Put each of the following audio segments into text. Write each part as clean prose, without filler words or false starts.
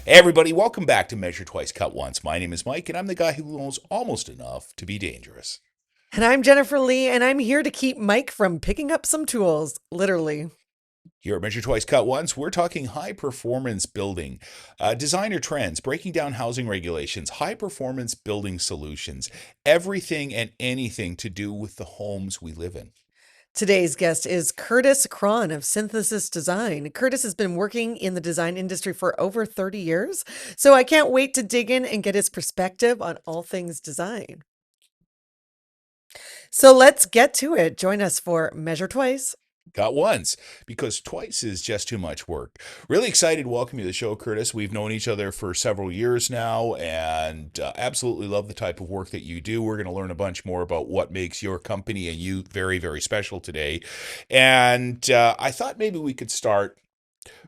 Hey everybody, welcome back to Measure Twice, Cut Once. My name is Mike, and I'm the guy who knows almost enough to be dangerous. And I'm Jennifer Lee, and I'm here to keep Mike from picking up some tools, literally. Here at Measure Twice, Cut Once, we're talking high performance building, designer trends, breaking down housing regulations, high performance building solutions, everything and anything to do with the homes we live in. Today's guest is Curtis Krahn of Synthesis Design. Curtis has been working in the design industry for over 30 years, so I can't wait to dig in and get his perspective on all things design. So let's get to it. Join us for Measure Twice. Got once, because twice is just too much work. Really excited to welcome you to the show, Curtis. We've known each other for several years now and absolutely love the type of work that you do. We're going to learn a bunch more about what makes your company and you very, very special today. And I thought maybe we could start,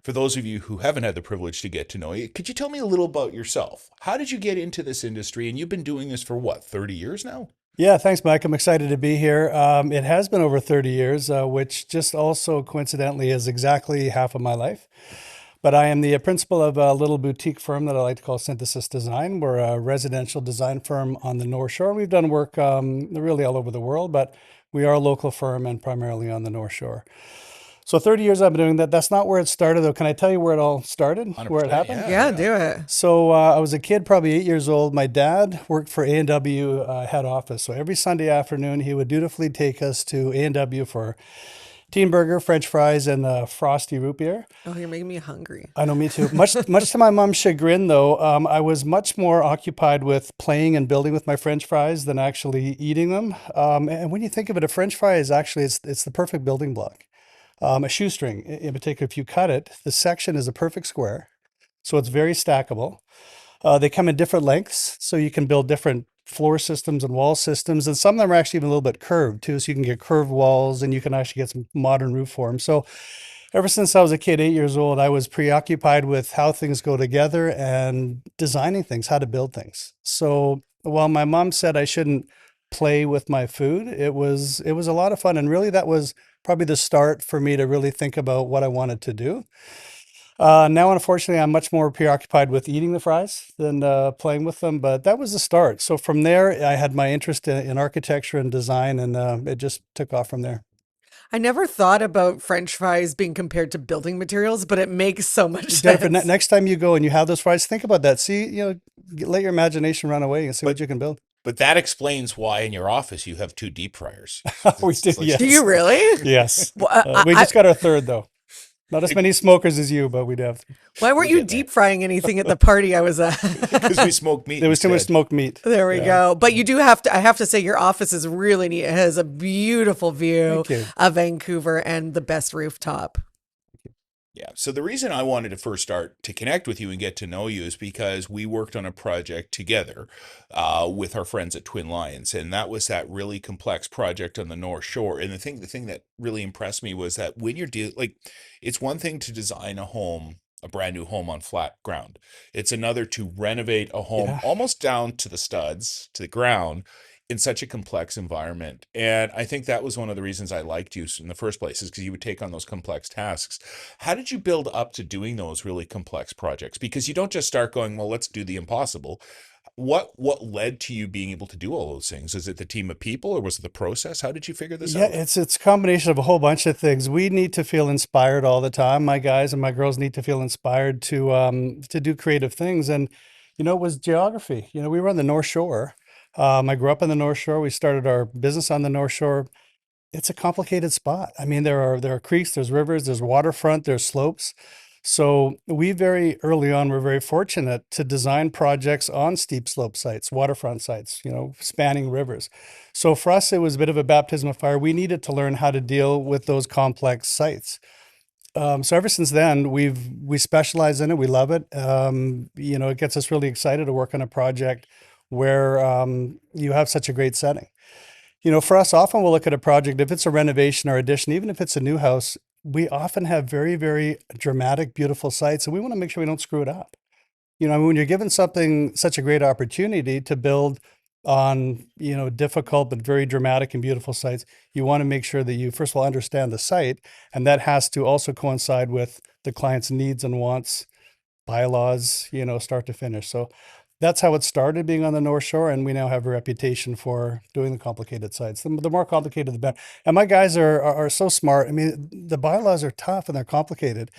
for those of you who haven't had the privilege to get to know you, could you tell me a little about yourself? How did you get into this industry? And you've been doing this for what, 30 years now? Yeah, thanks, Mike. I'm excited to be here. It has been over 30 years, which just also coincidentally is exactly half of my life. But I am the principal of a little boutique firm that I like to call Synthesis Design. We're a residential design firm on the North Shore. We've done work really all over the world, but we are a local firm and primarily on the North Shore. So 30 years I've been doing that. That's not where it started, though. Can I tell you where it all started, where it 100%. happened? Yeah, Yeah, yeah. do it. So I was a kid, probably 8 years old. My dad worked for A&W head office. So every Sunday afternoon, he would dutifully take us to A&W for teen burger, French fries, and frosty root beer. Oh, you're making me hungry. I know, me too. Much to my mom's chagrin, though, I was much more occupied with playing and building with my French fries than actually eating them. And when you think of it, a French fry is actually it's the perfect building block. A shoestring, in particular, if you cut it, the section is a perfect square. So it's very stackable. They come in different lengths, so you can build different floor systems and wall systems. And some of them are actually even a little bit curved too. So you can get curved walls and you can actually get some modern roof forms. So ever since I was a kid, 8 years old, I was preoccupied with how things go together and designing things, how to build things. So while my mom said I shouldn't play with my food, it was a lot of fun. And really that was probably the start for me to really think about what I wanted to do. Now, unfortunately, I'm much more preoccupied with eating the fries than playing with them, but that was the start. So from there, I had my interest in architecture and design, and it just took off from there. I never thought about French fries being compared to building materials, but it makes so much Jennifer, sense. next time you go and you have those fries, think about that. See, let your imagination run away and see what But you can build. but that explains why in your office you have two deep fryers. We do, It's like Do yes. you really? Yes. Well, We just got our third, though. Not as many smokers as you, but we'd have. why weren't we'll you get there deep frying anything at the party I was at? because we smoke meat There was too much instead. smoked meat. There we Yeah. go. But you do have to, I have to say, your office is really neat. It has a beautiful view Thank you. of Vancouver and the best rooftop. Yeah. So the reason I wanted to first start to connect with you and get to know you is because we worked on a project together with our friends at Twin Lions, and that was that really complex project on the North Shore. And the thing that really impressed me was that when you're like, it's one thing to design a home, a brand new home on flat ground. It's another to renovate a home Yeah. almost down to the studs, to the ground, in such a complex environment. And I think that was one of the reasons I liked you in the first place, is because you would take on those complex tasks. How did you build up to doing those really complex projects? Because you don't just start going, well, let's do the impossible. What led to you being able to do all those things? Is it the team of people or was it the process? How did you figure this Yeah, out? it's a combination of a whole bunch of things. We need to feel inspired all the time. My guys and my girls need to feel inspired to do creative things. And it was geography. We were on the North Shore. I grew up on the North Shore. We started our business on the North Shore. It's a complicated spot. I mean, there are creeks, there's rivers, there's waterfront, there's slopes. So we very early on were very fortunate to design projects on steep slope sites, waterfront sites, spanning rivers. So for us, it was a bit of a baptism of fire. We needed to learn how to deal with those complex sites. So ever since then, we specialize in it. We love it. It gets us really excited to work on a project where you have such a great setting. For us, often we'll look at a project, if it's a renovation or addition, even if it's a new house, we often have very, very dramatic, beautiful sites, and we want to make sure we don't screw it up. When you're given something, such a great opportunity to build on, difficult but very dramatic and beautiful sites, you want to make sure that you, first of all, understand the site, and that has to also coincide with the client's needs and wants bylaws, start to finish. So that's how it started, being on the North Shore, and we now have a reputation for doing the complicated sites. The more complicated, the better. And my guys are so smart. I mean, the bylaws are tough and they're complicated.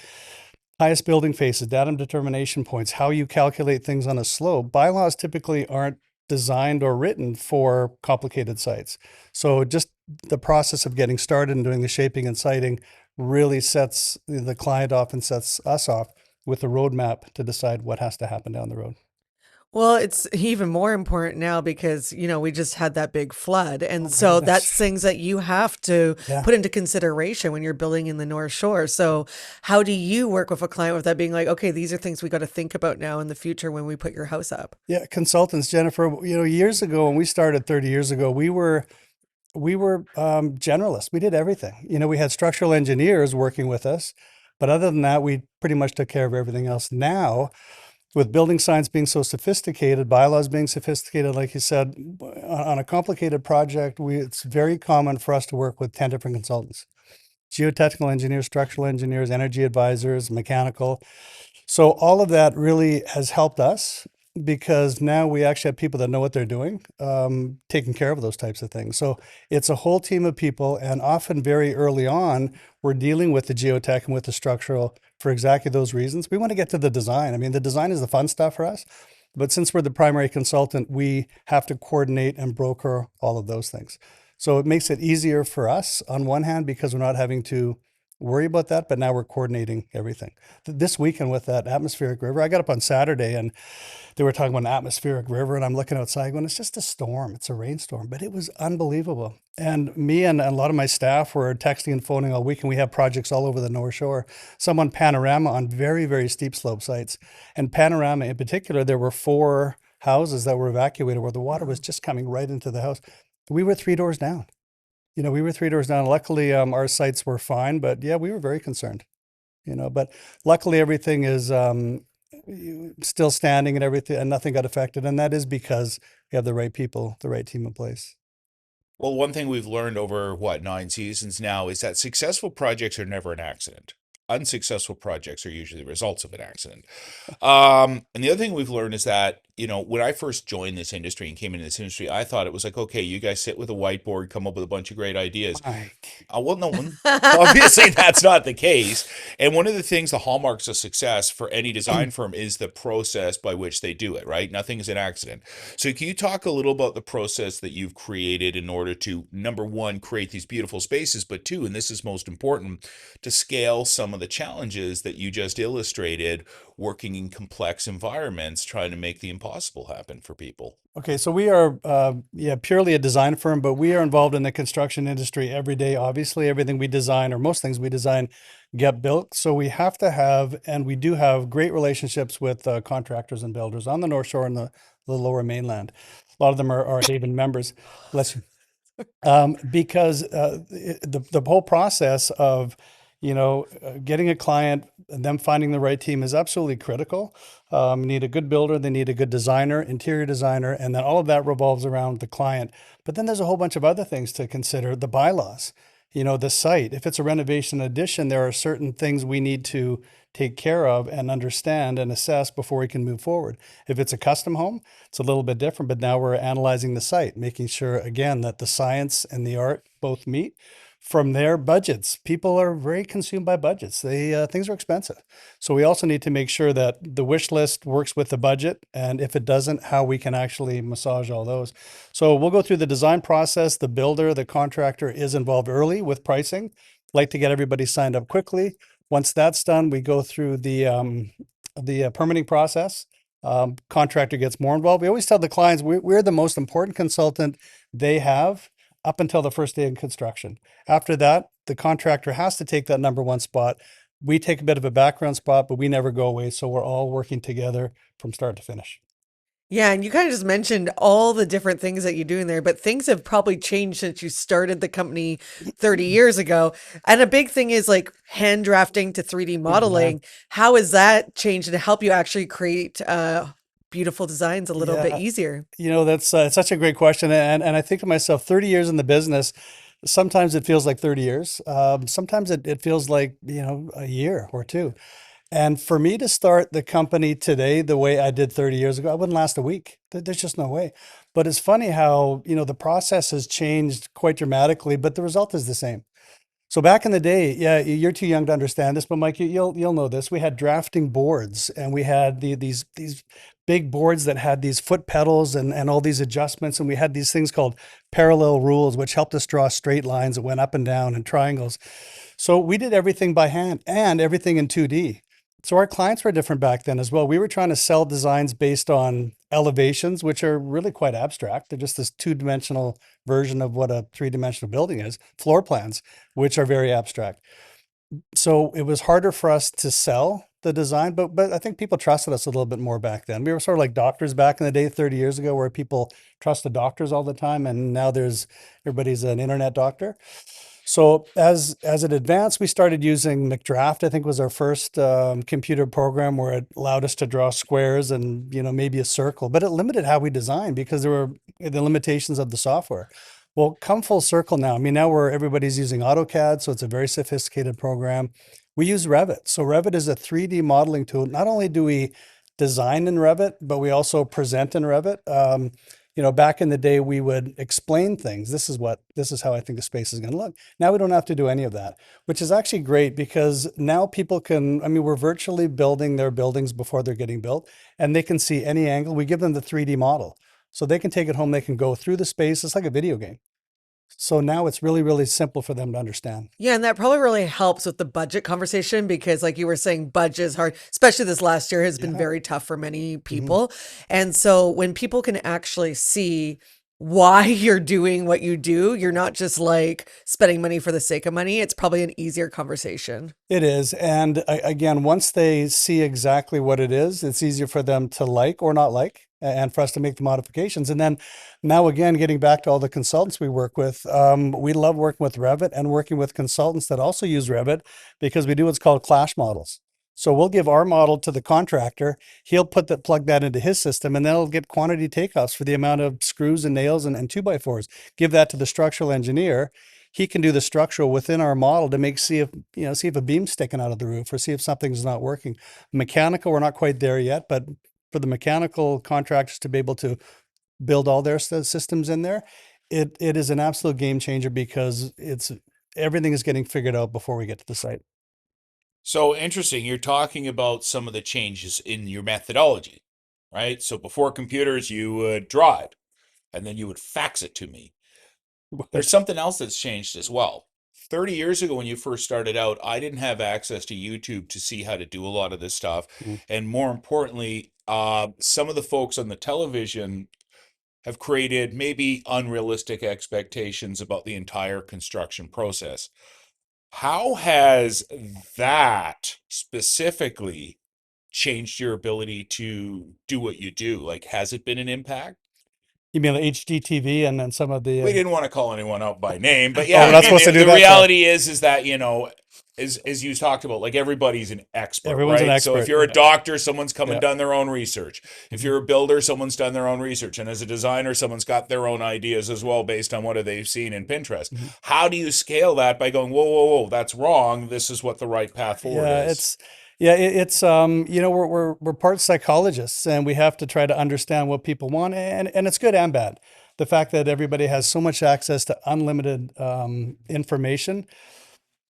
Highest building faces, datum determination points, how you calculate things on a slope. Bylaws typically aren't designed or written for complicated sites. So just the process of getting started and doing the shaping and siting really sets the client off and sets us off with a roadmap to decide what has to happen down the road. Well, it's even more important now because, we just had that big flood. Oh And my so that's goodness. things that you have to Yeah. put into consideration when you're building in the North Shore. So, how do you work with a client with that being like, okay, these are things we got to think about now in the future when we put your house up? Yeah, consultants, Jennifer, years ago when we started 30 years ago, we were generalists. We did everything. We had structural engineers working with us, but other than that, we pretty much took care of everything else. Now, with building science being so sophisticated, bylaws being sophisticated, like you said, on a complicated project, it's very common for us to work with 10 different consultants: geotechnical engineers, structural engineers, energy advisors, mechanical. So all of that really has helped us because now we actually have people that know what they're doing, taking care of those types of things. So it's a whole team of people, and often very early on, we're dealing with the geotech and with the structural for exactly those reasons. We want to get to the design. I mean, the design is the fun stuff for us, but since we're the primary consultant, we have to coordinate and broker all of those things. So it makes it easier for us on one hand because we're not having to worry about that, but now we're coordinating everything. This weekend with that atmospheric river, I got up on Saturday and they were talking about an atmospheric river, and I'm looking outside going, it's just a storm. It's a rainstorm, but it was unbelievable. And me and a lot of my staff were texting and phoning all week, and we have projects all over the North Shore. Some on Panorama on very, very steep slope sites. And Panorama in particular, there were 4 houses that were evacuated where the water was just coming right into the house. We were 3 doors down. We were 3 doors down. Luckily, our sites were fine, but yeah, we were very concerned. But luckily everything is still standing and everything, and nothing got affected. And that is because we have the right people, the right team in place. Well, one thing we've learned over what, 9 seasons now is that successful projects are never an accident. Unsuccessful projects are usually the results of an accident. And the other thing we've learned is that, when I first joined this industry and came into this industry, I thought it was like, okay, you guys sit with a whiteboard, come up with a bunch of great ideas. Mike. Well, no one. Obviously, that's not the case. And one of the things, the hallmarks of success for any design firm is the process by which they do it, right? Nothing is an accident. So, can you talk a little about the process that you've created in order to, number one, create these beautiful spaces, but two, and this is most important, to scale some of the challenges that you just illustrated, working in complex environments, trying to make the impossible happen for people? Okay, so we are, purely a design firm, but we are involved in the construction industry every day. Obviously, everything we design, or most things we design, get built. So we have to have, and we do have great relationships with contractors and builders on the North Shore and the Lower Mainland. A lot of them are Haven members. Bless you. Because the whole process of getting a client and them finding the right team is absolutely critical. You need a good builder, they need a good designer, interior designer, and then all of that revolves around the client. But then there's a whole bunch of other things to consider: the bylaws, the site. If it's a renovation addition, there are certain things we need to take care of and understand and assess before we can move forward. If it's a custom home, it's a little bit different, but now we're analyzing the site, making sure, again, that the science and the art both meet. From there, budgets. People are very consumed by budgets. Things are expensive. So we also need to make sure that the wish list works with the budget, and if it doesn't, how we can actually massage all those. So we'll go through the design process. The builder, the contractor is involved early with pricing. Like to get everybody signed up quickly. Once that's done, we go through the permitting process. Contractor gets more involved. We always tell the clients we're the most important consultant they have up until the first day in construction. After that, the contractor has to take that number one spot. We take a bit of a background spot, but we never go away. So we're all working together from start to finish. Yeah, and you kind of just mentioned all the different things that you're doing there, but things have probably changed since you started the company 30 years ago. And a big thing is like hand drafting to 3D modeling. How has that changed to help you actually create beautiful designs a little bit Yeah, easier? that's such a great question. And I think to myself, 30 years in the business, sometimes it feels like 30 years. Sometimes it feels like, a year or two. And for me to start the company today the way I did 30 years ago, I wouldn't last a week. There's just no way. But it's funny how, the process has changed quite dramatically, but the result is the same. So back in the day, yeah, you're too young to understand this, but Mike, you'll know this. We had drafting boards, and we had these big boards that had these foot pedals and all these adjustments, and we had these things called parallel rules, which helped us draw straight lines that went up and down and triangles. So we did everything by hand and everything in 2D. So our clients were different back then as well. We were trying to sell designs based on elevations, which are really quite abstract. They're just this two-dimensional version of what a three-dimensional building is. Floor plans, which are very abstract. So it was harder for us to sell the design, but I think people trusted us a little bit more back then. We were sort of like doctors back in the day, 30 years ago, where people trusted doctors all the time, and now everybody's an internet doctor. So as it advanced, we started using McDraft. I think was our first computer program where it allowed us to draw squares and maybe a circle, but it limited how we designed because there were the limitations of the software. Well, come full circle now. I mean, now everybody's using AutoCAD, so it's a very sophisticated program. We use Revit. So Revit is a 3D modeling tool. Not only do we design in Revit, but we also present in Revit. Back in the day, we would explain things. This is how I think the space is going to look. Now we don't have to do any of that, which is actually great because now people we're virtually building their buildings before they're getting built, and they can see any angle. We give them the 3D model. So they can take it home, they can go through the space. It's like a video game. So now it's really, really simple for them to understand. Yeah, and that probably really helps with the budget conversation because, like you were saying, budget is hard, especially this last year has been very tough for many people. And so when people can actually see why you're doing what you do, you're not just like spending money for the sake of money. It's probably an easier conversation. It is. And again, once they see exactly what it is, it's easier for them to like or not like, and for us to make the modifications. And then now, again, getting back to all the consultants we work with, we love working with Revit and working with consultants that also use Revit because we do what's called clash models. So we'll give our model to the contractor. He'll plug that into his system, and then he'll get quantity takeoffs for the amount of screws and nails and 2x4s. Give that to the structural engineer. He can do the structural within our model to see if a beam's sticking out of the roof or see if something's not working. Mechanical, we're not quite there yet, but for the mechanical contractors to be able to build all their systems in there, it is an absolute game changer because everything is getting figured out before we get to the site. So interesting. You're talking about some of the changes in your methodology, right? So before computers, you would draw it and then you would fax it to me. There's something else that's changed as well. 30 years ago, when you first started out, I didn't have access to YouTube to see how to do a lot of this stuff. And more importantly, some of the folks on the television have created maybe unrealistic expectations about the entire construction process. How has that specifically changed your ability to do what you do? Like, has it been an impact? You mean the HGTV and then some of the? We didn't want to call anyone out by name, but Oh, yeah, we're not supposed to do the that, so- reality is that, as you talked about, like everybody's an expert, Everyone's an right? So if expert, you're a yeah. doctor, someone's come and Yeah. done their own research. If you're a builder, someone's done their own research. And as a designer, someone's got their own ideas as well based on what they've seen in Pinterest. How do you scale that by going, whoa, whoa, whoa, that's wrong. This is what the right path forward is. We're part psychologists, and we have to try to understand what people want, and it's good and bad. The fact that everybody has so much access to unlimited information,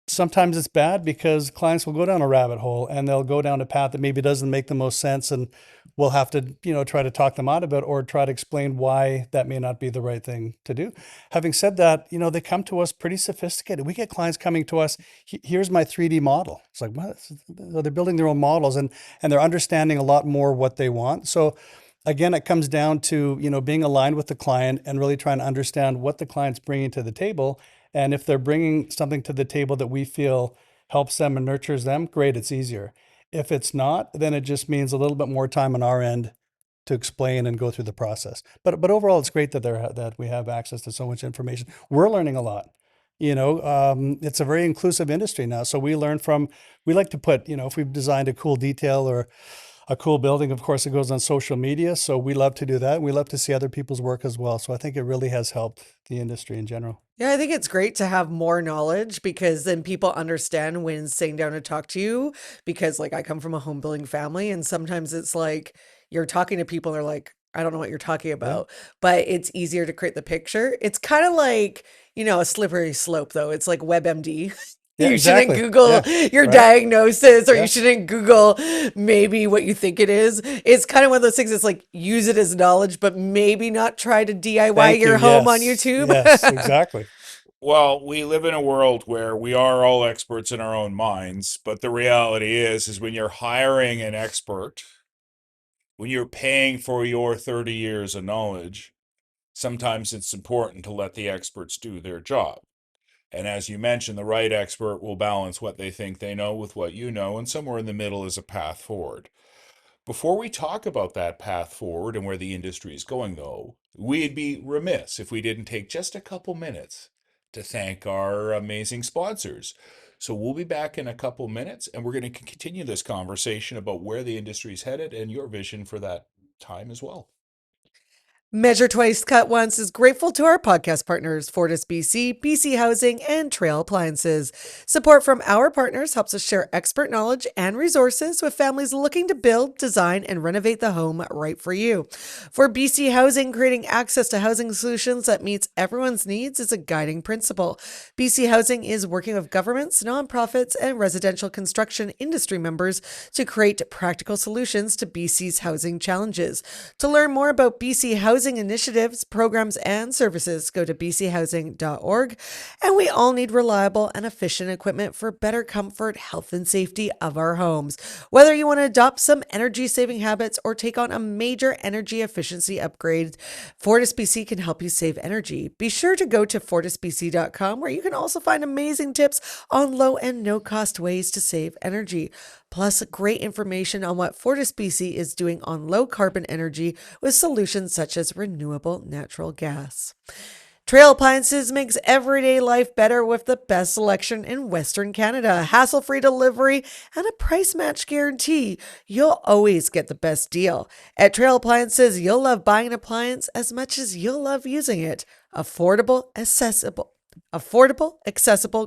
sometimes it's bad because clients will go down a rabbit hole and they'll go down a path that maybe doesn't make the most sense, and we'll have to try to talk them out of it or try to explain why that may not be the right thing to do. Having said that, they come to us pretty sophisticated. We get clients coming to us, here's my 3D model. It's like, what? They're building their own models, and they're understanding a lot more what they want. So again, it comes down to, being aligned with the client and really trying to understand what the client's bringing to the table. And if they're bringing something to the table that we feel helps them and nurtures them, great, it's easier. If it's not, then it just means a little bit more time on our end to explain and go through the process. But overall, it's great that we have access to so much information. We're learning a lot. It's a very inclusive industry now. So we like to put, if we've designed a cool detail or a cool building. Of course, it goes on social media. So we love to do that. We love to see other people's work as well. So I think it really has helped the industry in general. Yeah, I think it's great to have more knowledge because then people understand when sitting down to talk to you. Because, like, I come from a home building family, and sometimes it's like you're talking to people, and they're like, I don't know what you're talking Yeah. about, but it's easier to create the picture. It's kind of like, a slippery slope, though. It's like WebMD. Yeah, You shouldn't exactly. Google Yeah. your Right. diagnosis, or you Yeah. shouldn't Google maybe what you think it is. It's kind of one of those things. It's like use it as knowledge, but maybe not try to DIY Thank you. your home on Yes. YouTube. Yes, exactly. Well, we live in a world where we are all experts in our own minds, but the reality is when you're hiring an expert, when you're paying for your 30 years of knowledge, sometimes it's important to let the experts do their job. And as you mentioned, the right expert will balance what they think they know with what you know, and somewhere in the middle is a path forward. Before we talk about that path forward and where the industry is going, though, we'd be remiss if we didn't take just a couple minutes to thank our amazing sponsors. So we'll be back in a couple minutes, and we're going to continue this conversation about where the industry is headed and your vision for that time as well. Measure Twice, Cut Once is grateful to our podcast partners, Fortis BC, BC Housing, and Trail Appliances. Support from our partners helps us share expert knowledge and resources with families looking to build, design, and renovate the home right for you. For BC Housing, creating access to housing solutions that meets everyone's needs is a guiding principle. BC Housing is working with governments, nonprofits, and residential construction industry members to create practical solutions to BC's housing challenges. To learn more about BC Housing initiatives, programs, and services, go to bchousing.org. And we all need reliable and efficient equipment for better comfort, health, and safety of our homes. Whether you want to adopt some energy saving habits or take on a major energy efficiency upgrade, Fortis BC can help you save energy. Be sure to go to fortisbc.com, where you can also find amazing tips on low and no cost ways to save energy. Plus, great information on what Fortis BC is doing on low carbon energy with solutions such as renewable natural gas. Trail Appliances makes everyday life better with the best selection in Western Canada, hassle-free delivery, and a price match guarantee. You'll always get the best deal. At Trail Appliances, you'll love buying an appliance as much as you'll love using it. Affordable, accessible,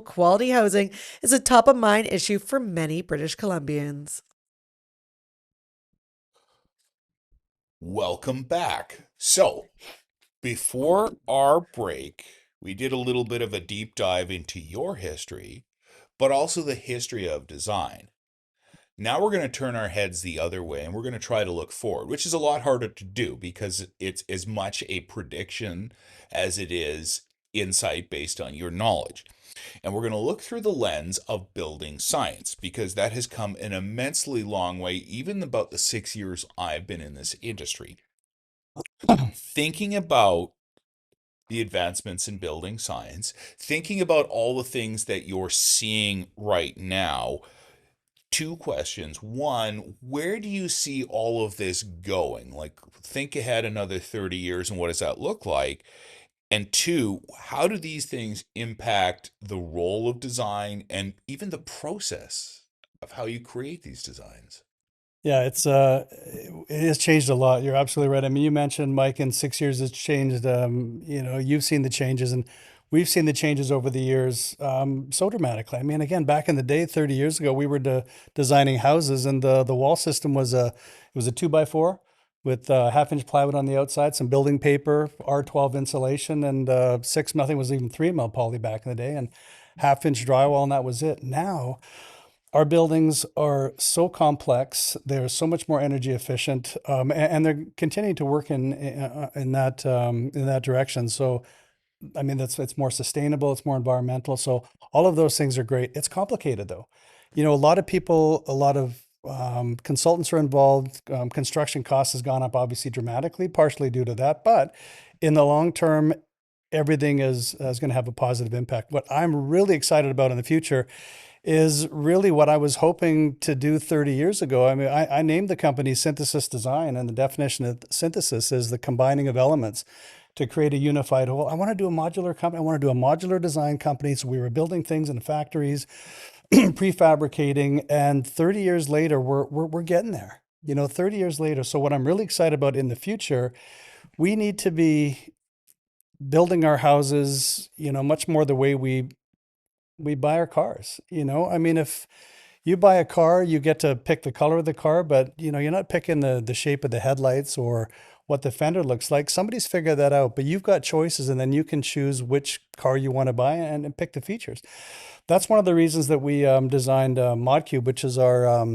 quality housing is a top of mind issue for many British Columbians. Welcome back. So, before our break, we did a little bit of a deep dive into your history, but also the history of design. Now we're going to turn our heads the other way and we're going to try to look forward, which is a lot harder to do because it's as much a prediction as it is insight based on your knowledge. And we're going to look through the lens of building science because that has come an immensely long way, even about the 6 years I've been in this industry. Thinking about the advancements in building science, thinking about all the things that you're seeing right now. Two questions. One, where do you see all of this going? Like, think ahead another 30 years and what does that look like? And two, how do these things impact the role of design and even the process of how you create these designs? Yeah, it has changed a lot. You're absolutely right. I mean, you mentioned, Mike, in 6 years it's changed. You've seen the changes, and we've seen the changes over the years so dramatically. I mean, again, back in the day, 30 years ago, we were designing houses, and the wall system was a 2x4 with half-inch plywood on the outside, some building paper, R12 insulation, and six. Nothing was even 3 mil poly back in the day, and half-inch drywall, and that was it. Now our buildings are so complex; they're so much more energy efficient, and they're continuing to work in that direction. So, I mean, it's more sustainable, it's more environmental. So, all of those things are great. It's complicated, though. A lot of people, a lot of consultants are involved. Construction costs has gone up, obviously, dramatically, partially due to that. But in the long term, everything is going to have a positive impact. What I'm really excited about in the future is really what I was hoping to do 30 years ago. I mean, I named the company Synthesis Design, and the definition of synthesis is the combining of elements to create a unified whole. I want to do a modular company. I want to do a modular design company. So we were building things in factories, prefabricating, and 30 years later, we're getting there. 30 years later. So what I'm really excited about in the future, we need to be building our houses, much more the way we buy our cars. I mean, if you buy a car, you get to pick the color of the car, but you're not picking the shape of the headlights or what the fender looks like. Somebody's figured that out, but you've got choices, and then you can choose which car you want to buy and pick the features. That's one of the reasons that we designed ModCube, which is our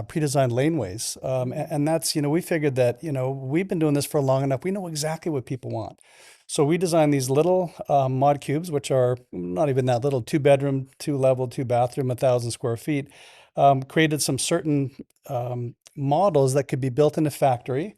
pre-designed laneways. And that's, we figured that, we've been doing this for long enough. We know exactly what people want. So we designed these little mod cubes, which are not even that little, 2 bedroom, 2 level, 2 bathroom, 1,000 square feet. Created some certain models that could be built in a factory,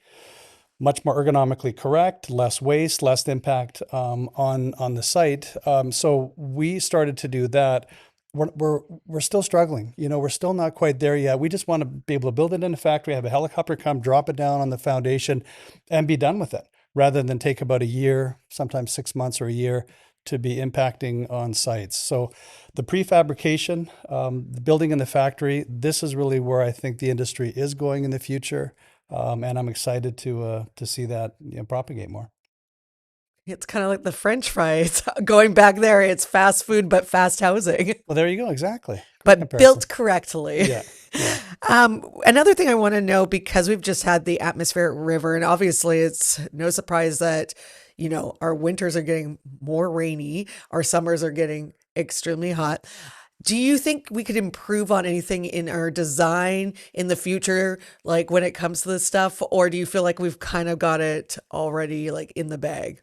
much more ergonomically correct, less waste, less impact on the site. So we started to do that. We're still struggling. We're still not quite there yet. We just want to be able to build it in a factory, have a helicopter come, drop it down on the foundation, and be done with it, rather than take about a year, sometimes 6 months or a year, to be impacting on sites. So the prefabrication, the building in the factory, this is really where I think the industry is going in the future. And I'm excited to see that propagate more. It's kind of like the French fries. Going back there, it's fast food, but fast housing, Well, there you go. Exactly. Great but comparison. built correctly. Yeah. Yeah. Another thing I want to know, because we've just had the atmospheric river, and obviously it's no surprise that, our winters are getting more rainy, our summers are getting extremely hot. Do you think we could improve on anything in our design in the future, like when it comes to this stuff? Or do you feel like we've kind of got it already like in the bag?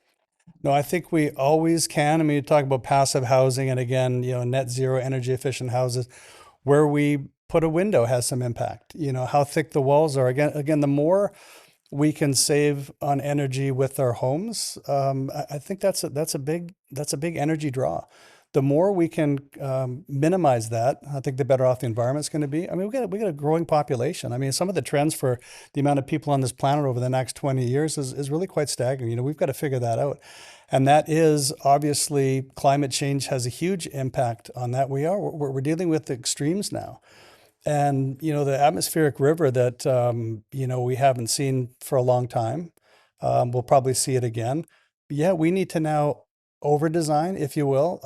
No, I think we always can. I mean, you talk about passive housing, and again, net zero energy efficient houses, where we put a window has some impact. How thick the walls are. Again, the more we can save on energy with our homes, I think that's a big energy draw. The more we can minimize that, I think the better off the environment's going to be. I mean, we got a growing population. I mean, some of the trends for the amount of people on this planet over the next 20 years is really quite staggering. We've got to figure that out. And that is obviously climate change has a huge impact on that. We're dealing with the extremes now. And, the atmospheric river that, we haven't seen for a long time, we'll probably see it again. But yeah, we need to now over design, if you will,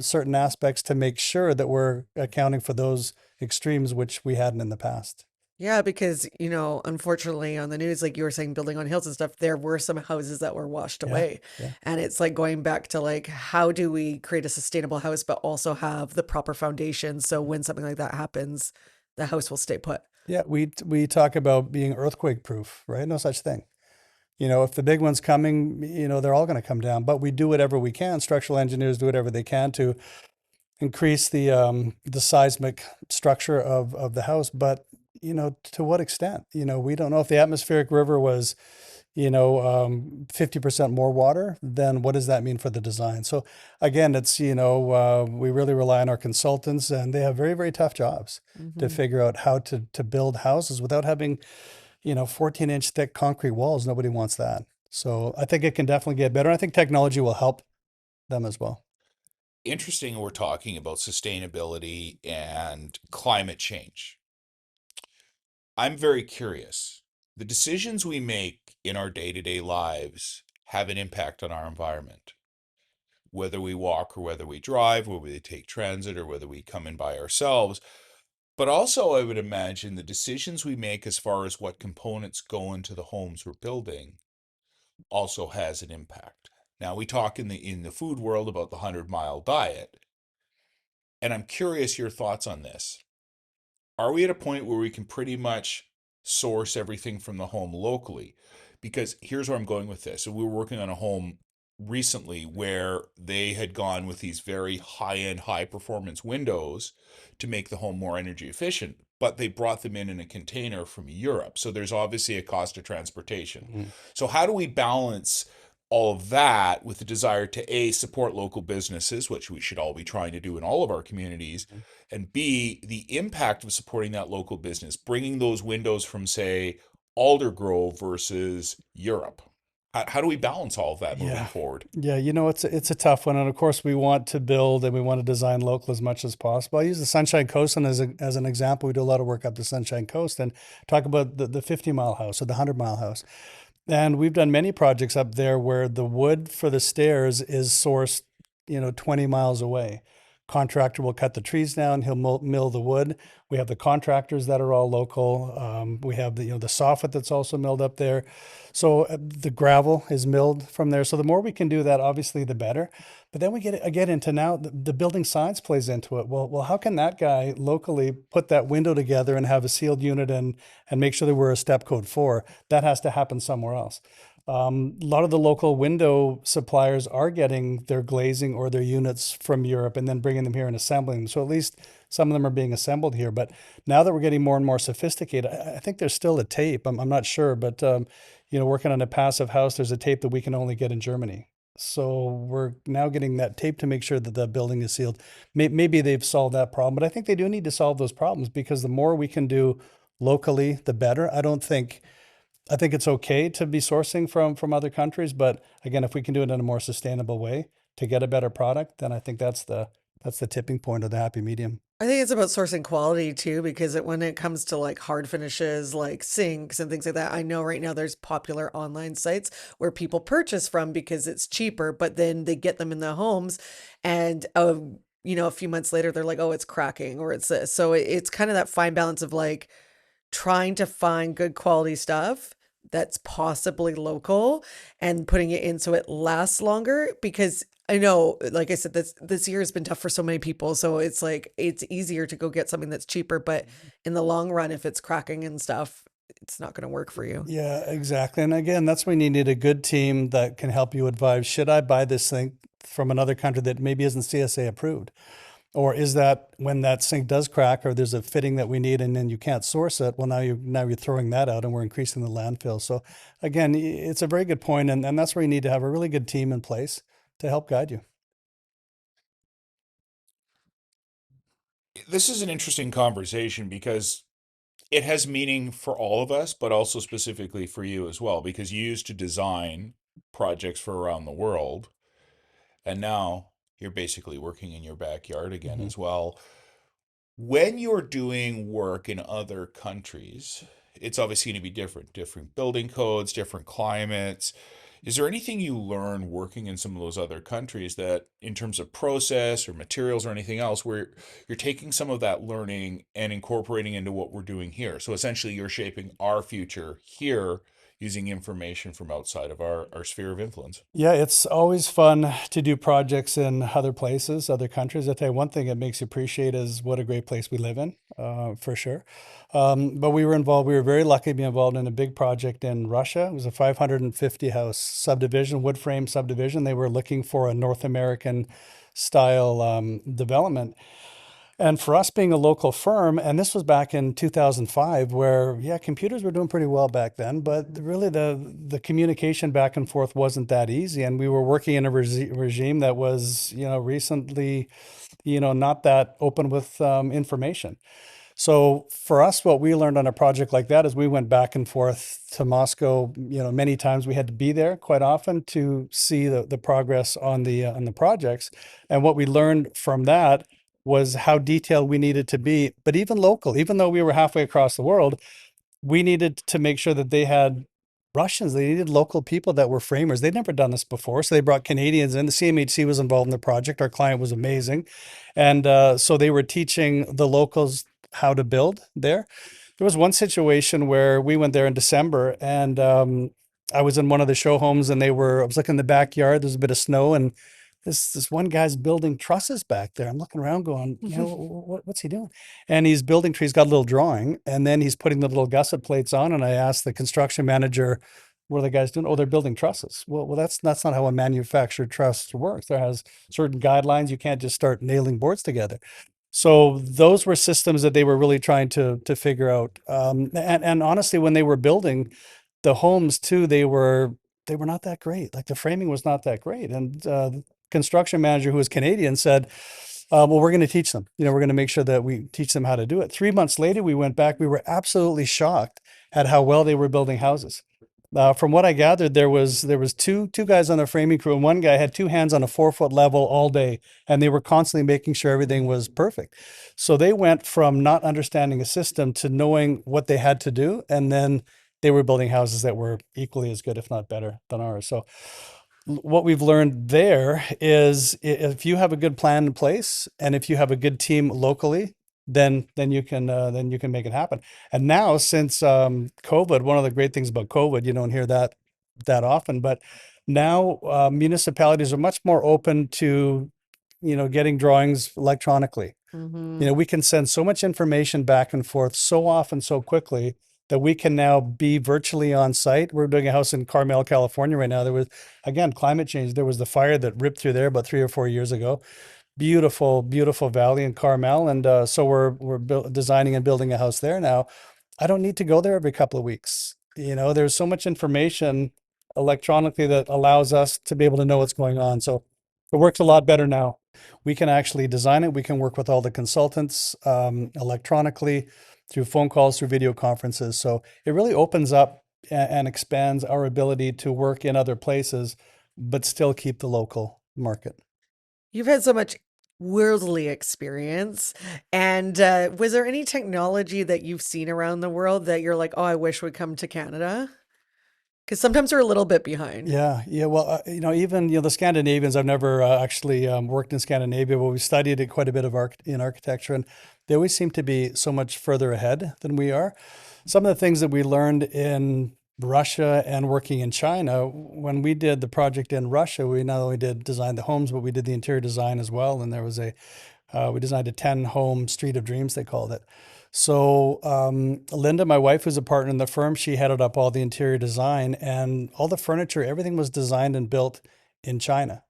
certain aspects to make sure that we're accounting for those extremes, which we hadn't in the past. Yeah, because, unfortunately on the news, like you were saying, building on hills and stuff, there were some houses that were washed Yeah. away. Yeah. And it's like going back to like, how do we create a sustainable house, but also have the proper foundation so when something like that happens, the house will stay put. Yeah. We talk about being earthquake proof, right? No such thing. If the big one's coming, they're all going to come down, but we do whatever we can. Structural engineers do whatever they can to increase the seismic structure of the house. But, to what extent? We don't know if the atmospheric river was, 50% more water, then what does that mean for the design? So again, it's, we really rely on our consultants, and they have very, very tough jobs to Hmm. figure out how to build houses without having 14-inch thick concrete walls. Nobody wants that. So I think it can definitely get better. I think technology will help them as well. Interesting, we're talking about sustainability and climate change. I'm very curious. The decisions we make in our day-to-day lives have an impact on our environment. Whether we walk or whether we drive, whether we take transit or whether we come in by ourselves. But also, I would imagine the decisions we make as far as what components go into the homes we're building also has an impact. Now, we talk in the food world about the 100-mile diet, and I'm curious your thoughts on this. Are we at a point where we can pretty much source everything from the home locally? Because here's where I'm going with this. So we were working on a home recently where they had gone with these very high-end, high-performance windows to make the home more energy efficient, but they brought them in a container from Europe. So there's obviously a cost of transportation. Mhm. So how do we balance all of that with the desire to A, support local businesses, which we should all be trying to do in all of our communities, and B, the impact of supporting that local business, bringing those windows from, say, Aldergrove versus Europe? How do we balance all of that moving Yeah. forward? Yeah, it's a tough one, and of course we want to build and we want to design local as much as possible. I use the Sunshine Coast as as an example. We do a lot of work up the Sunshine Coast and talk about the 50-mile house or the 100-mile house. And we've done many projects up there where the wood for the stairs is sourced, 20 miles away. Contractor will cut the trees down, he'll mill the wood. We have the contractors that are all local. We have the soffit that's also milled up there. So the gravel is milled from there. So the more we can do that, obviously, the better. But then we get into now the building science plays into it. Well, how can that guy locally put that window together and have a sealed unit and make sure that we're a step code 4? That has to happen somewhere else. A lot of the local window suppliers are getting their glazing or their units from Europe and then bringing them here and assembling them. So at least some of them are being assembled here. But now that we're getting more and more sophisticated, I think there's still a tape. I'm not sure, but working on a passive house, there's a tape that we can only get in Germany. So we're now getting that tape to make sure that the building is sealed. Maybe they've solved that problem, but I think they do need to solve those problems because the more we can do locally, the better. I think it's okay to be sourcing from other countries, but again, if we can do it in a more sustainable way to get a better product, then I think that's the tipping point of the happy medium. I think it's about sourcing quality too, because when it comes to like hard finishes, like sinks and things like that, I know right now there's popular online sites where people purchase from because it's cheaper, but then they get them in the homes and, a few months later, they're like, oh, it's cracking or it's this. So it's kind of that fine balance of like trying to find good quality stuff that's possibly local and putting it in so it lasts longer because I know, like I said, this year has been tough for so many people. So it's like it's easier to go get something that's cheaper, but in the long run, if it's cracking and stuff, it's not going to work for you. Yeah, exactly. And again, that's when you need a good team that can help you advise, should I buy this thing from another country that maybe isn't CSA approved? Or is that when that sink does crack or there's a fitting that we need and then you can't source it, well now you're throwing that out and we're increasing the landfill. So again, it's a very good point and that's where you need to have a really good team in place to help guide you. This is an interesting conversation because it has meaning for all of us, but also specifically for you as well, because you used to design projects for around the world, and now you're basically working in your backyard again Mhm. as well. When you're doing work in other countries, it's obviously going to be different building codes, different climates. Is there anything you learn working in some of those other countries that, in terms of process or materials or anything else, where you're taking some of that learning and incorporating into what we're doing here? So essentially, you're shaping our future here using information from outside of our sphere of influence. Yeah, it's always fun to do projects in other places, other countries. I tell you, one thing it makes you appreciate is what a great place we live in, for sure. But we were very lucky to be involved in a big project in Russia. It was a 550 house subdivision, wood frame subdivision. They were looking for a North American style development. And for us being a local firm, and this was back in 2005, where yeah, computers were doing pretty well back then, but really the communication back and forth wasn't that easy, and we were working in a regime that was recently not that open with information. So for us, what we learned on a project like that is we went back and forth to Moscow, many times. We had to be there quite often to see the progress on the projects. And what we learned from that was how detailed we needed to be. But even local, even though we were halfway across the world, we needed to make sure that they had Russians. They needed local people that were framers. They'd never done this before. So they brought Canadians in. The CMHC was involved in the project. Our client was amazing. And so they were teaching the locals how to build there. There was one situation where we went there in December and I was in one of the show homes and I was looking in the backyard. There's a bit of snow and this one guy's building trusses back there. I'm looking around going, what's he doing? And he's building trees, got a little drawing, and then he's putting the little gusset plates on. And I asked the construction manager, what are the guys doing? Oh, they're building trusses. Well, that's not how a manufactured truss works. There has certain guidelines. You can't just start nailing boards together. So those were systems that they were really trying to figure out. And honestly, when they were building the homes too, they were not that great. Like the framing was not that great. And construction manager who was Canadian said, well, we're going to teach them. We're going to make sure that we teach them how to do it. 3 months later, we went back. We were absolutely shocked at how well they were building houses. From what I gathered, there was two guys on the framing crew, and one guy had two hands on a 4 foot level all day, and they were constantly making sure everything was perfect. So they went from not understanding a system to knowing what they had to do, and then they were building houses that were equally as good, if not better, than ours. So what we've learned there is if you have a good plan in place and if you have a good team locally, then you can make it happen. And now since COVID, one of the great things about COVID, you don't hear that often, but now municipalities are much more open to getting drawings electronically. Hmm. We can send so much information back and forth so often, so quickly that we can now be virtually on site. We're doing a house in Carmel, California right now. There was, again, climate change. There was the fire that ripped through there about 3 or 4 years ago. Beautiful, beautiful valley in Carmel. And so we're designing and building a house there now. I don't need to go there every couple of weeks. There's so much information electronically that allows us to be able to know what's going on. So it works a lot better now. We can actually design it. We can work with all the consultants electronically through phone calls, through video conferences. So it really opens up and expands our ability to work in other places, but still keep the local market. You've had so much worldly experience. And was there any technology that you've seen around the world that you're like, oh, I wish would come to Canada? Because sometimes we're a little bit behind. Yeah, yeah. Well, even the Scandinavians. I've never actually worked in Scandinavia, but we studied it quite a bit in architecture, and they always seem to be so much further ahead than we are. Some of the things that we learned in Russia and working in China, when we did the project in Russia, we not only did design the homes, but we did the interior design as well. And there was we designed a 10 home street of dreams, they called it. So Linda, my wife, who's a partner in the firm, she headed up all the interior design and all the furniture, everything was designed and built in China.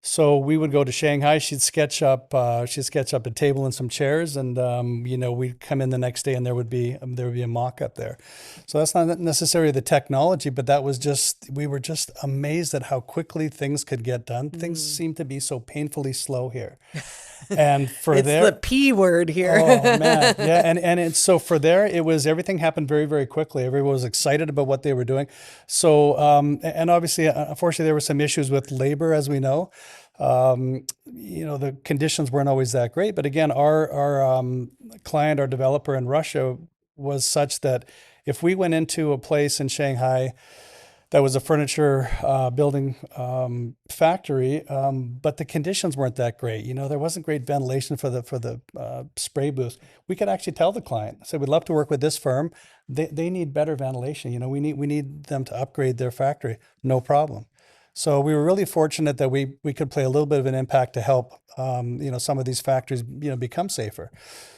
So we would go to Shanghai. She'd sketch up a table and some chairs, and we'd come in the next day, and there would be a mock-up there. So that's not necessarily the technology, but we were just amazed at how quickly things could get done. Things Mm. seem to be so painfully slow here, and for It's the there, P word here. oh man, yeah, and it's so for there, it was everything happened very, very quickly. Everyone was excited about what they were doing. So, and obviously, unfortunately, there were some issues with labor, as we know. The conditions weren't always that great. But again, our client, our developer in Russia, was such that if we went into a place in Shanghai that was a furniture building factory, but the conditions weren't that great. There wasn't great ventilation for the spray booths. We could actually tell the client, say, we'd love to work with this firm. They need better ventilation. We need them to upgrade their factory. No problem. So we were really fortunate that we could play a little bit of an impact to help some of these factories become safer.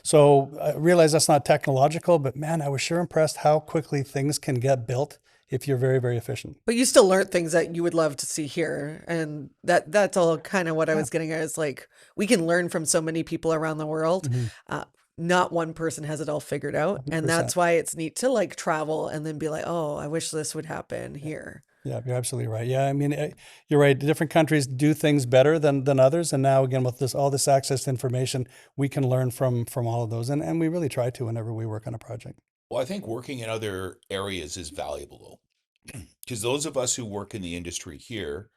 So I realize that's not technological, but man, I was sure impressed how quickly things can get built if you're very, very efficient. But you still learned things that you would love to see here. And that's all kind of what I Yeah. was getting at is like we can learn from so many people around the world. Hmm. Uh, Not one person has it all figured out. And 100%. that's why it's neat to like travel and then be like, oh, I wish this would happen here. Yeah, you're absolutely right. Yeah, I mean, you're right. Different countries do things better than others, and now again with all this access to information, we can learn from all of those, and we really try to whenever we work on a project. Well, I think working in other areas is valuable though, because those of us who work in the industry here,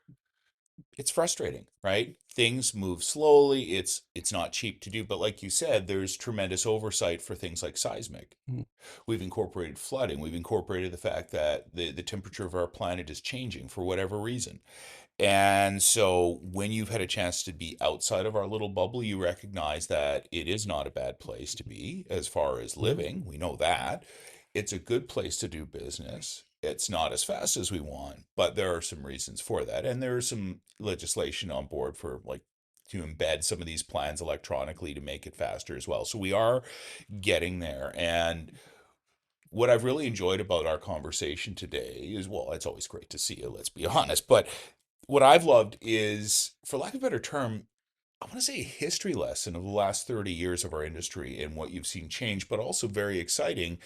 it's frustrating, right? Things move slowly. It's not cheap to do, but like you said, there's tremendous oversight for things like seismic. Mhm. We've incorporated flooding. We've incorporated the fact that the temperature of our planet is changing for whatever reason. And so when you've had a chance to be outside of our little bubble, you recognize that it is not a bad place to be as far as Yeah. living. We know that. It's a good place to do business. It's not as fast as we want, but there are some reasons for that. And there's some legislation on board for like to embed some of these plans electronically to make it faster as well. So we are getting there. And what I've really enjoyed about our conversation today is, well, it's always great to see you, let's be honest, but what I've loved is, for lack of a better term, I want to say a history lesson of the last 30 years of our industry and what you've seen change, but also very exciting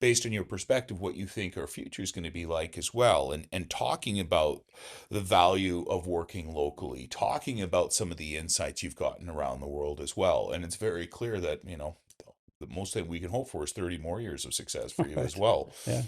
based on your perspective, what you think our future is going to be like as well. And talking about the value of working locally, talking about some of the insights you've gotten around the world as well. And it's very clear that, the most that we can hope for is 30 more years of success for you as Right. well. Yeah.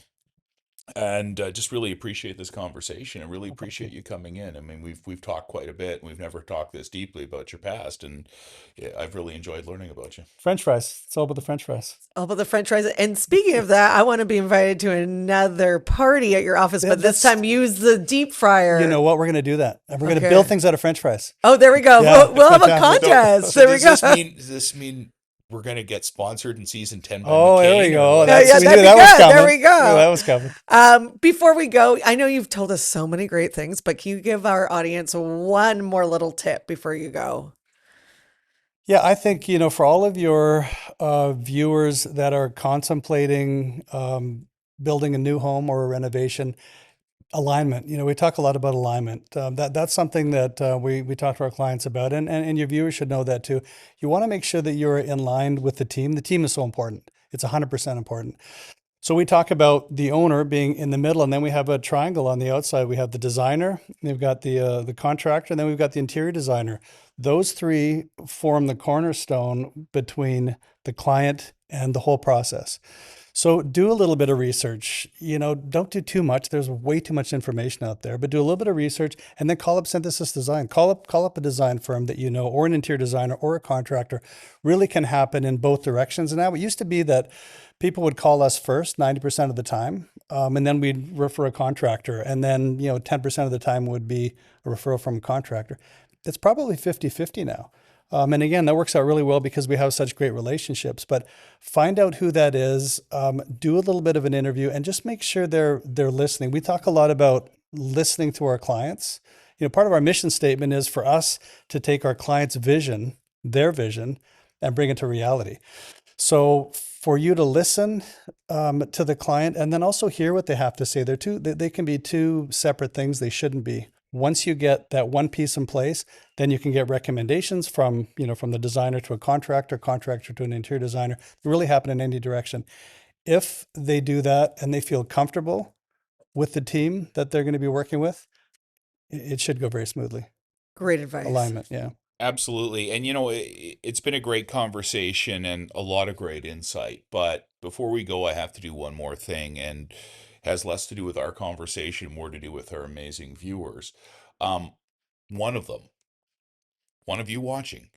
And just really appreciate this conversation and really appreciate you coming in. I mean, we've talked quite a bit, and we've never talked this deeply about your past, and yeah, I've really enjoyed learning about you. French fries. It's all about the French fries. All about the French fries. And speaking of that, I want to be invited to another party at your office, but this That's, time use the deep fryer. you know what? We're going to do that. And we're going to Okay. build things out of French fries. Oh, there we go. Yeah, We'll have a fantastic. contest. So There we go. does this mean we're going to get sponsored in season 10 by Oh, there McCain, we or go. what? That's, Yeah, we that'd knew be that was good. coming. There we go. Knew that was coming. Before we go, I know you've told us so many great things, but can you give our audience one more little tip before you go? Yeah, I think, for all of your viewers that are contemplating building a new home or a renovation, alignment. We talk a lot about alignment. That's something that we talk to our clients about, and your viewers should know that too. You want to make sure that you're in line with the team. The team is so important. It's 100% important. So we talk about the owner being in the middle, and then we have a triangle on the outside. We have the designer, we've got the contractor, and then we've got the interior designer. Those three form the cornerstone between the client and the whole process. So do a little bit of research. Don't do too much. There's way too much information out there, but do a little bit of research and then call up Synthesis Design. Call up a design firm that or an interior designer or a contractor. Really can happen in both directions. And now it used to be that people would call us first 90% of the time, and then we'd refer a contractor, and then 10% of the time would be a referral from a contractor. It's probably 50-50 now. And again, that works out really well because we have such great relationships. But find out who that is, do a little bit of an interview, and just make sure they're listening. We talk a lot about listening to our clients. Part of our mission statement is for us to take our clients' vision, their vision, and bring it to reality. So for you to listen to the client and then also hear what they have to say, they can be two separate things. They shouldn't be. Once you get that one piece in place, then you can get recommendations from the designer to a contractor to an interior designer. They really happen in any direction. If they do that and they feel comfortable with the team that they're going to be working with, it should go very smoothly. Great advice. Alignment, yeah. Absolutely. And it's been a great conversation and a lot of great insight. But before we go, I have to do one more thing, and has less to do with our conversation, more to do with our amazing viewers. Um, one of them, one of you watching,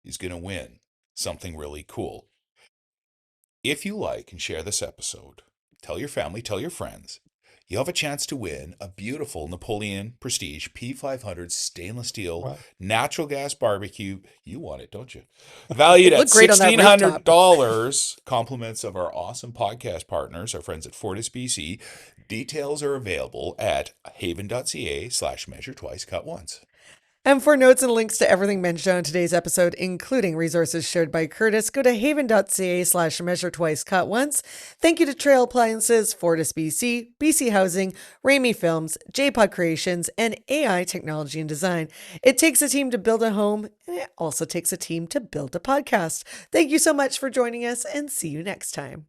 is going to win something really cool. If you like and share this episode, tell your family, tell your friends. You have a chance to win a beautiful Napoleon Prestige P500 stainless steel Wow. natural gas barbecue. You want it, don't you? Valued at Look great on that rooftop. $1,600. Compliments of our awesome podcast partners, our friends at Fortis BC. Details are available at havan.ca/measuretwicecutonce. And for notes and links to everything mentioned on today's episode, including resources shared by Curtis, go to havan.ca/measuretwicecutonce. Thank you to Trail Appliances, Fortis BC, BC Housing, Ramey Films, JPod Creations, and AI Technology and Design. It takes a team to build a home, and it also takes a team to build a podcast. Thank you so much for joining us, and see you next time.